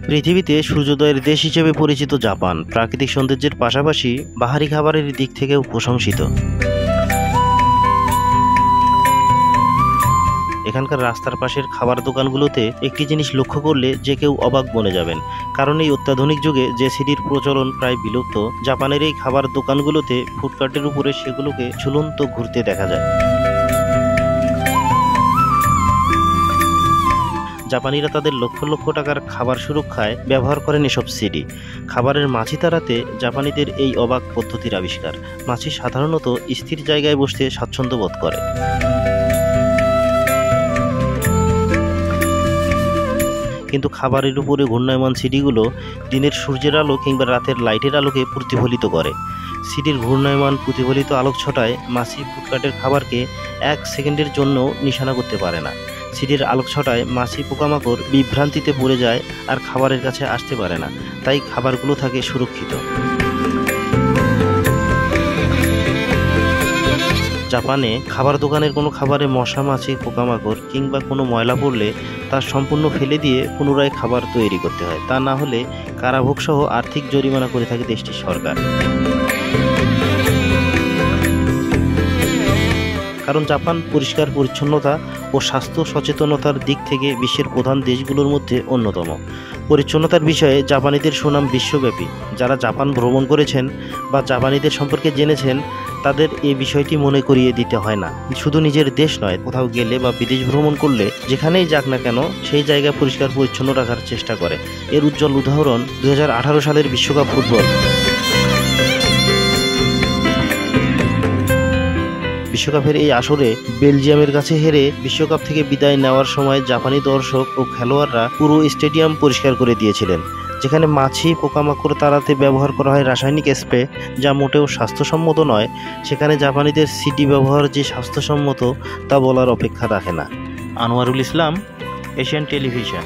পৃথিবীতে সূর্যোদয়ের দেশ হিসেবে পরিচিত জাপান প্রাকৃতিক সৌন্দর্যের পাশাপাশি বাহারি খাবারের দিক থেকেও প্রশংসিত। এখানকার রাস্তার পাশের খাবার দোকানগুলোতে একটি জিনিস লক্ষ্য করলে যে কেউ অবাক বনে যাবেন, কারণ এই অত্যাধুনিক যুগে যে সিডির প্রচলন প্রায় বিলুপ্ত, জাপানের এই খাবার দোকানগুলোতে ফুডকার্টের উপরে সেগুলোকে ঝুলন্ত ঘুরতে দেখা যায়। জাপানিরা তাদের লক্ষ লক্ষ টাকার খাবার সুরক্ষায় ব্যবহার করেন এসব সিডি। খাবারের মাছি তাড়াতে জাপানিদের এই অবাক পদ্ধতির আবিষ্কার। মাছি সাধারণত স্থির জায়গায় বসতে স্বাচ্ছন্দ্য বোধ করে। কিন্তু খাবারের উপরে ঘূর্ণায়মান সিডিগুলো দিনের সূর্যের আলো কিংবা রাতের লাইটের আলোকে প্রতিফলিত করে। সিডির ঘূর্ণায়মান প্রতিফলিত আলোক ছটায় মাছি ফুডকার্টের খাবারকে 1 সেকেন্ডের জন্য নিশানা করতে পারে না। সিডির আলোক ছটায় মাছি পোকামাকড় বিভ্রান্তিতে পড়ে যায় আর খাবারের কাছে আসতে পারে না, তাই খাবারগুলো থাকে সুরক্ষিত। জাপানে খাবার দোকানের কোনো খাবারে মশা মাছি পোকামাকড় কিংবা কোনো ময়লা পড়লে তা সম্পূর্ণ ফেলে দিয়ে পুনরায় খাবার তৈরি করতে হয়, তা না হলে কারাভোগসহ আর্থিক জরিমানা করে থাকে দেশটির সরকার। কারণ জাপান পরিষ্কার পরিচ্ছন্নতা ও স্বাস্থ্য সচেতনতার দিক থেকে বিশ্বের প্রধান দেশগুলোর মধ্যে অন্যতম। পরিচ্ছন্নতার বিষয়ে জাপানিদের সুনাম বিশ্বব্যাপী। যারা জাপান ভ্রমণ করেছেন বা জাপানিদের সম্পর্কে জেনেছেন, তাদের এই বিষয়টি মনে করিয়ে দিতে হয় না। শুধু নিজের দেশ নয়, কোথাও গেলে বা বিদেশ ভ্রমণ করলে যেখানেই যাক না কেন সেই জায়গা পরিষ্কার পরিচ্ছন্ন রাখার চেষ্টা করে। এর উজ্জ্বল উদাহরণ 2018 সালের বিশ্বকাপ ফুটবল। বিশ্বকাপের এই আসরে বেলজিয়ামের কাছে হেরে বিশ্বকাপ থেকে বিদায় নেওয়ার সময় জাপানি দর্শক ও খেলোয়াড়রা পুরো স্টেডিয়াম পরিষ্কার করে দিয়েছিলেন। যেখানে মাছি পোকামাকড় তাড়াতে ব্যবহার করা হয় রাসায়নিক স্প্রে, যা মোটেও স্বাস্থ্যসম্মত নয়, সেখানে জাপানিদের সিডি ব্যবহার যে স্বাস্থ্যসম্মত তা বলার অপেক্ষা রাখে না। Anwarul Islam, Asian television.